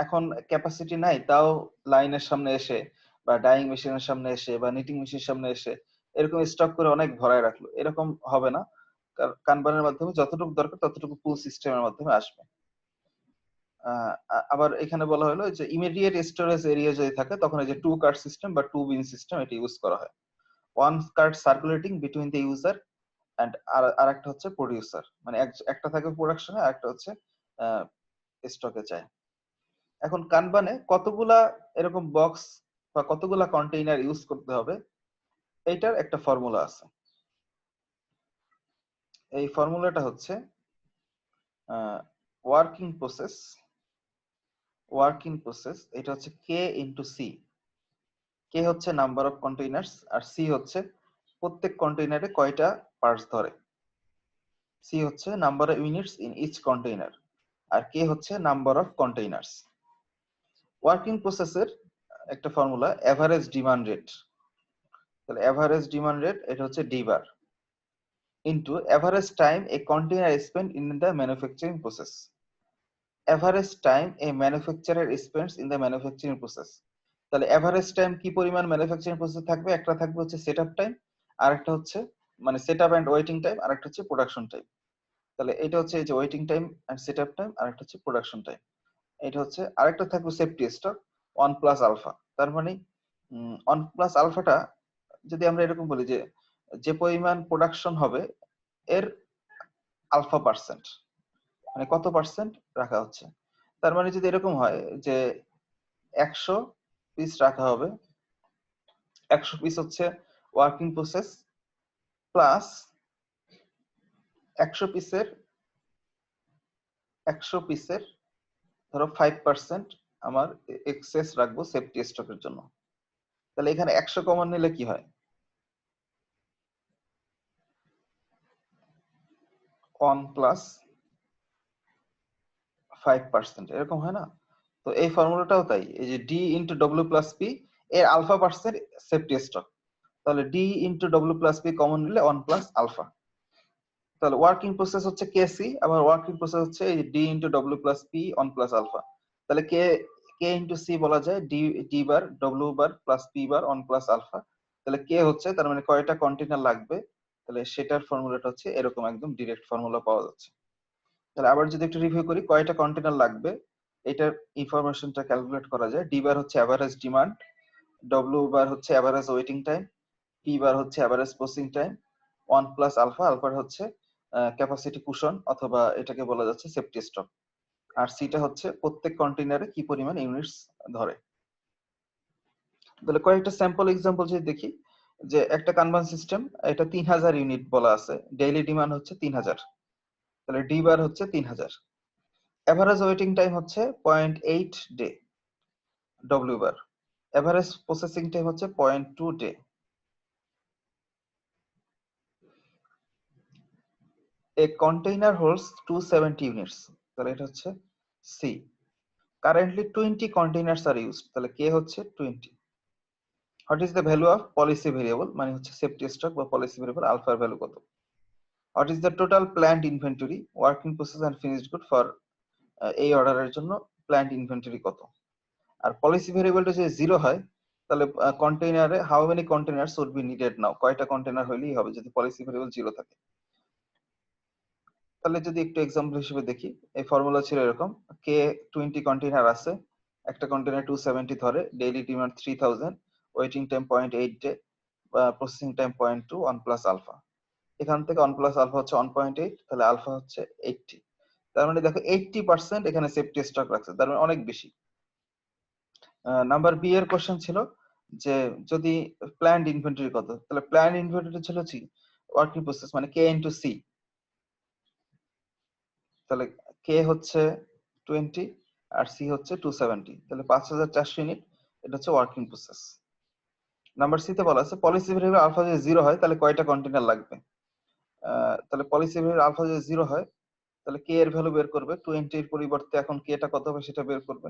এখন ক্যাপাসিটি নাই, তাও লাইনের সামনে এসে বা ডাইং মেশিনের সামনে এসে বা নিটিং মেশিনের সামনে এসে এরকম স্টক করে অনেক ভরায় রাখলো, এরকম হবে না। কানবানের মাধ্যমে যতটুকু দরকার ততটুকু পুল সিস্টেমের মাধ্যমে আসবে। আবার এখানে বলা হলো যে ইমিডিয়েট স্টোরেজ এরিয়া যদি থাকে, তখন এই যে টু কার্ড সিস্টেম বা টু বিন সিস্টেম এটা ইউজ করা হয়। One card circulating between the user end আর একটা হচ্ছে প্রোডিউসার, মানে একটা থাকে প্রোডাকশনে আর একটা হচ্ছে স্টকে যায়। এখন কানবানে কতগুলা এরকম বক্স বা কতগুলা কন্টেইনার ইউজ করতে হবে, এইটার একটা ফর্মুলা আছে। এই ফর্মুলাটা হচ্ছে ওয়ার্কিং প্রসেস, এটা হচ্ছে কে ইন্টু সি। কে হচ্ছে নাম্বার অফ কন্টেইনার্স, আর সি হচ্ছে প্রত্যেক কন্টেইনারে কয়টা পার্টস ধরে। সি হচ্ছে number of units in each container, আর কে হচ্ছে নাম্বার অফ কন্টেইনার্স। ওয়ার্কিং প্রসেসের একটা ফর্মুলা এভারেজ ডিমান্ড রেট, তাহলে এভারেজ ডিমান্ড রেট এটা হচ্ছে D bar into average time a container spend in the manufacturing process. Average time a manufacturer spends in the manufacturing process. তাহলে average time কি পরিমাণ manufacturing process থাকবে, একটা থাকবে হচ্ছে সেটআপ টাইম, আর একটা হচ্ছে মানে সেটআপ এন্ড ওয়েটিং টাইম, আর একটা হচ্ছে প্রোডাকশন টাইম। তাহলে এটা হচ্ছে এই যে waiting time and setup time, আর একটা হচ্ছে প্রোডাকশন টাইম। এটা হচ্ছে আরেকটা থাকবে সেফটি স্টক 1 প্লাস আলফা। তার মানে 1 প্লাস আলফাটা যদি আমরা এরকম বলি যে যে পরিমাণ প্রোডাকশন হবে এর আলফা পার্সেন্ট, মানে কত পার্সেন্ট রাখা হচ্ছে। তার মানে যদি এরকম হয় যে 100 পিস রাখা হবে, 100 পিস হচ্ছে ওয়ার্কিং প্রসেস, প্লাস 100 পিসের 100 পিসের ধরো 5% আমার এক্সেস রাখবো সেফটি স্টকের জন্য। তাহলে এখানে 100 কমন নিলে কি হয়, 1 প্লাস 5% এরকম হয় না? তো এই ফর্মুলাটাও তাই, এই যে D into W plus P এর আলফা পার্সেন্ট সেফটি স্টক, তাহলে D into W plus P common নিলে 1 প্লাস আলফা। তাহলে ওয়ার্কিং প্রসেস হচ্ছে কেসি, আবার ওয়ার্কিং প্রসেস হচ্ছে D into W plus P 1 plus alpha. তাহলে কে কে ইন্টু সি বলা যায় D D bar W bar plus P bar 1 plus alpha. তাহলে K হচ্ছে তার মানে কয়টা কন্টেইনার লাগবে, তাহলে সেটার ফর্মুলাটা হচ্ছে এরকম, একদম ডিরেক্ট ফর্মুলা পাওয়া যাচ্ছে। তাহলে আবার যদি একটু রিভিউ করি কয়টা কন্টেইনার লাগবে, এটার ইনফরমেশনটা ক্যালকুলেট করা যায়। ডি বার হচ্ছে এভারেজ ডিমান্ড, ডব্লিউ বার হচ্ছে average waiting time, P bar হচ্ছে average processing time, 1 plus alpha, আলফার হচ্ছে ক্যাপাসিটি কুশন অথবা এটাকে বলা যাচ্ছে সেফটি স্টক, আর সিটা হচ্ছে প্রত্যেক কন্টেইনারে কি পরিমাণ ইউনিটস ধরে। তাহলে কয়েকটা স্যাম্পল এক্সাম্পল যদি দেখি, যে একটা কানবান সিস্টেম, এটা 3000 ইউনিট বলা আছে, ডেইলি ডিমান্ড হচ্ছে 3000, তাহলে ডি বার হচ্ছে 3000, এভারেজ ওয়েটিং টাইম হচ্ছে 0.8 day, W bar, average processing time হচ্ছে 0.2 day. A container holds 270 units, তাহলে এটা হচ্ছে C. Currently 20 containers are used, তাহলে কে হচ্ছে 20। What is the value of policy variable, মানে হচ্ছে সেফটি স্টক বা পলিসি ভেরিয়েবল আলফার ভ্যালু কত। What is the total plant inventory, working process and finished good for এই অর্ডারের জন্য প্ল্যান্ট ইনভেন্টরি কত। আর পলিসি ভেরিয়েবলটা যদি জিরো হয়, তাহলে কন্টেইনারে how many containers would be needed now, কয়টা কন্টেইনার হইলেই হবে যদি পলিসি ভেরিয়েবল জিরো থাকে। তাহলে যদি একটু এক্সাম্পল হিসেবে দেখি, এই ফর্মুলা ছিল এরকম, কে 20 কন্টেইনার আছে, একটা কন্টেইনার 270 ধরে, daily demand 3000, waiting time 0.8 day, processing time 0.2, 1 plus alpha. এখান থেকে 1 প্লাস আলফা হচ্ছে 1.8, তাহলে আলফা হচ্ছে 80। তার মানে দেখো 80% এখানে সেফটি স্টক রাখছে, তার মানে অনেক বেশি। নাম্বার বি এর কোশ্চেন ছিল যে যদি প্ল্যান্ড ইনভেন্টরি কত, তাহলে প্ল্যান্ড ইনভেন্টরি ছিল কি ওয়ার্কিং প্রসেস মানে কে ইনটু সি, তাহলে কে হচ্ছে 20 আর সি হচ্ছে 270, তাহলে 5400 ইউনিট, এটা হচ্ছে ওয়ার্কিং প্রসেস। নাম্বার সি তে বলা আছে পলিসি ভেরিয়েবল আলফা যদি জিরো হয় তাহলে কয়টা কন্টেইনার লাগবে। তাহলে পলিসি ভেরিয়েবল আলফা যদি জিরো হয় তাহলে কে এর ভ্যালু বের করবে, 20 এর পরিবর্তে এখন কে টা কত হবে সেটা বের করবে।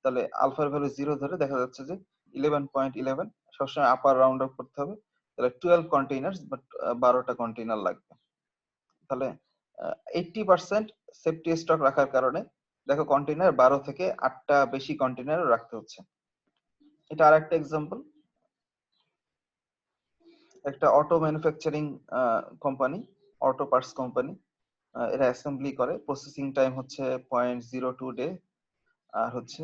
তাহলে আলফার ভ্যালু জিরো ধরে দেখা যাচ্ছে যে 11.11, সবসময় আপার রাউন্ড আপ করতে হবে, তাহলে 12 কন্টেইনার্স, বাট 12টা কন্টেইনার লাগবে। তাহলে 80% সেফটি স্টক রাখার কারণে দেখো কন্টেইনার 12 থেকে 8টা বেশি কন্টেইনার রাখতে হচ্ছে। এটা আরেকটা এক্সাম্পল, একটা auto manufacturing company, auto parts company, এরা অ্যাসেম্বলি করে, প্রসেসিং টাইম হচ্ছে 0.02 ডে, আর হচ্ছে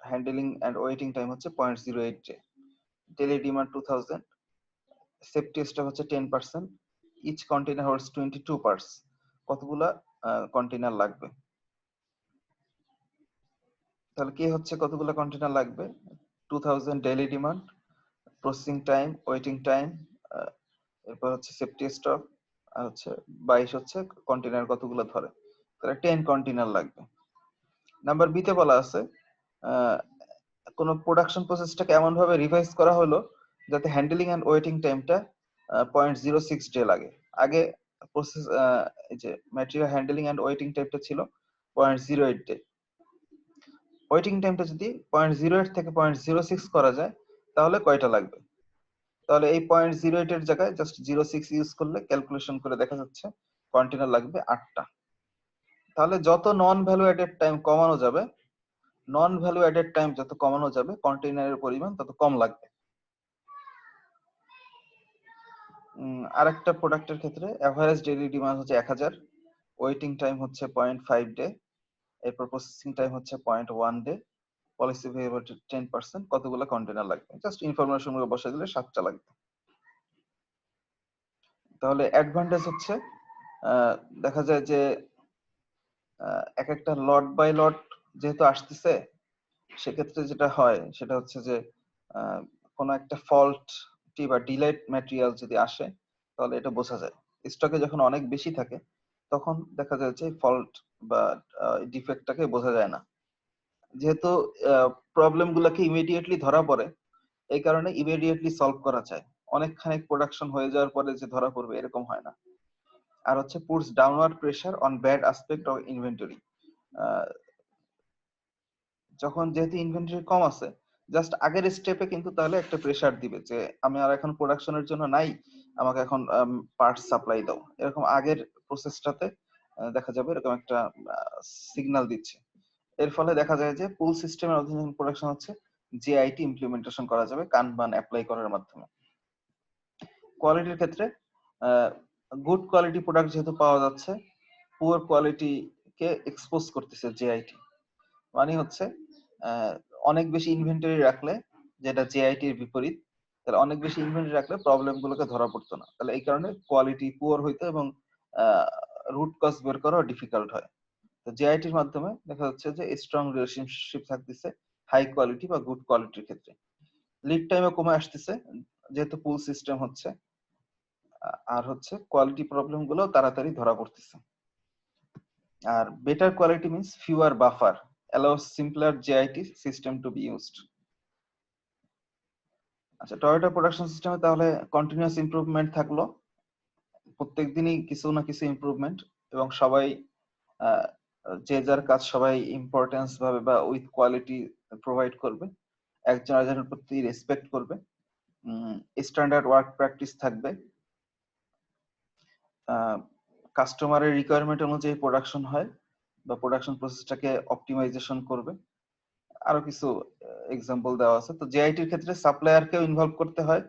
হ্যান্ডলিং এন্ড ওয়েটিং টাইম হচ্ছে 0.08 day, daily demand 2000, safety stock হচ্ছে 10%, ইচ কন্টেইনার হোল্ডস 22 পার্টস, কতগুলা কন্টেইনার লাগবে। তাহলে কি হচ্ছে কতগুলো কন্টেইনার লাগবে, 2000 daily demand, processing time, waiting time, এরপর হচ্ছে সেফটি স্টক, আর হচ্ছে 22 হচ্ছে কন্টেইনার কতগুলো ধরে, তাহলে 10 কন্টেইনার লাগবে। নাম্বার বি তে বলা আছে কোন প্রোডাকশন প্রসেসটাকে এমন ভাবে রিভাইজ করা হলো যাতে হ্যান্ডলিং এন্ড ওয়েটিং টাইমটা 0.06 ডে লাগে। আগে প্রসেস এই যে ম্যাটেরিয়াল হ্যান্ডলিং এন্ড ওয়েটিং টাইমটা ছিল 0.08 ডে, ওয়েটিং টাইমটা যদি 0.08 থেকে 0.06 করা যায় তাহলে কয়টা লাগবে। তাহলে এই 0.08 এর জায়গায় জাস্ট 06 ইউজ করলে ক্যালকুলেশন করে দেখা যাচ্ছে কন্টেইনার লাগবে 8টা। তাহলে যত নন ভ্যালু অ্যাডেড টাইম কমানো যাবে, নন ভ্যালু অ্যাডেড টাইম যত কমানো যাবে কন্টেইনারের পরিমাণ তত কম লাগবে। আরেকটা প্রোডাক্টের ক্ষেত্রে এভারেজ ডেইলি ডিমান্ড হচ্ছে 1000, ওয়েটিং টাইম হচ্ছে 0.5 ডে, এরপর প্রসেসিং টাইম হচ্ছে 0.1 ডে, পলিসি ভেরিয়েবল 10%, কতগুলো কন্টেইনার লাগবে, জাস্ট ইনফরমেশন গুলো বসে দিলে 7টা লাগবে। তাহলে অ্যাডভান্টেজ হচ্ছে দেখা যায় যে এক একটা লট বাই লট যেহেতু আসতেছে, সেক্ষেত্রে যেটা হয় সেটা হচ্ছে যে কোনো একটা ফল্ট বা ডিলেড ম্যাটেরিয়াল যদি আসে তাহলে এটা বোঝা যায়। স্টকে যখন অনেক বেশি থাকে তখন দেখা যায় যে ফল্ট বা ডিফেক্টটাকে বোঝা যায় না, যেহেতু প্রবলেম গুলাকে ইমিডিয়েটলি ধরা পড়ে, এই কারণে ইমিডিয়েটলি সলভ করা যায়। অনেকখানি প্রোডাকশন হয়ে যাওয়ার পরে যে ধরা পড়বে এরকম হয় না। আর হচ্ছে puts downward pressure on bad aspect of inventory. যখন যেহেতু ইনভেন্টরি কম আছে, জাস্ট আগের স্টেপে কিন্তু তাহলে একটা প্রেসার দিবে যে আমি আর এখন প্রোডাকশনের জন্য নাই, আমাকে এখন পার্টস সাপ্লাই দাও, এরকম আগের প্রসেসটাতে দেখা যাবে এরকম একটা সিগন্যাল দিচ্ছে। এর ফলে দেখা যায় যে পুল সিস্টেমের অধীনে প্রোডাকশন হচ্ছে জিআইটি ইমপ্লিমেন্টেশন করা যাবে কানবান অ্যাপ্লাই করার মাধ্যমে। কোয়ালিটির ক্ষেত্রে গুড কোয়ালিটি প্রোডাক্ট যেহেতু পাওয়া যাচ্ছে, পুয়ার কোয়ালিটি কে এক্সপোজ করতেছে জিআইটি। মানে হচ্ছে অনেক বেশি ইনভেন্টরি রাখলে, যেটা জিআইটি এর বিপরীত, তাহলে অনেক বেশি ইনভেন্টরি রাখলে প্রবলেম গুলোকে ধরা পড়তো না, তাহলে এই কারণে কোয়ালিটি পুয়ার হইতো এবং রুট কজ বের করা ডিফিকাল্ট হয়। তো জিআইটির মাধ্যমে দেখা যাচ্ছে যে স্ট্রং রিলেশনশিপ থাকতেছে হাই কোয়ালিটি বা গুড কোয়ালিটির ক্ষেত্রে। লিড টাইমও কমে আসতেছে যেহেতু পুল সিস্টেম হচ্ছে, আর হচ্ছে কোয়ালিটি প্রবলেম গুলো তাড়াতাড়ি ধরা পড়তেছে। আর better quality means fewer buffer allows simpler JIT system to be used. আচ্ছা, টয়োটা প্রোডাকশন সিস্টেমে তাহলে কন্টিনিউয়াস ইমপ্রুভমেন্ট থাকলো, প্রত্যেকদিনই কিছু না কিছু ইমপ্রুভমেন্ট, এবং সবাই যে যার কাজ সবাই ইম্পর্টেন্স ভাবে বা উইথ কোয়ালিটি প্রোভাইড করবে, একজন আরেকজনের প্রতি রেসপেক্ট করবে, স্ট্যান্ডার্ড ওয়ার্ক প্র্যাকটিস থাকবে, কাস্টমারের রিকোয়ারমেন্ট অনুযায়ী প্রোডাকশন হয় বা প্রোডাকশন প্রসেসটাকে অপটিমাইজেশন করবে। আরো কিছু এক্সাম্পল দেওয়া আছে। তো জিআইটির ক্ষেত্রে সাপ্লায়ারকেও ইনভলভ করতে হয়,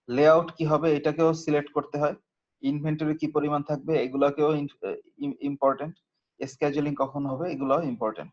লেআউট কি হবে এটাকেও সিলেক্ট করতে হয়, ইনভেন্টরি কি পরিমাণ থাকবে এগুলোকেও ইম্পর্টেন্ট, স্কেজুলিং কখন হবে এগুলোও ইম্পর্টেন্ট।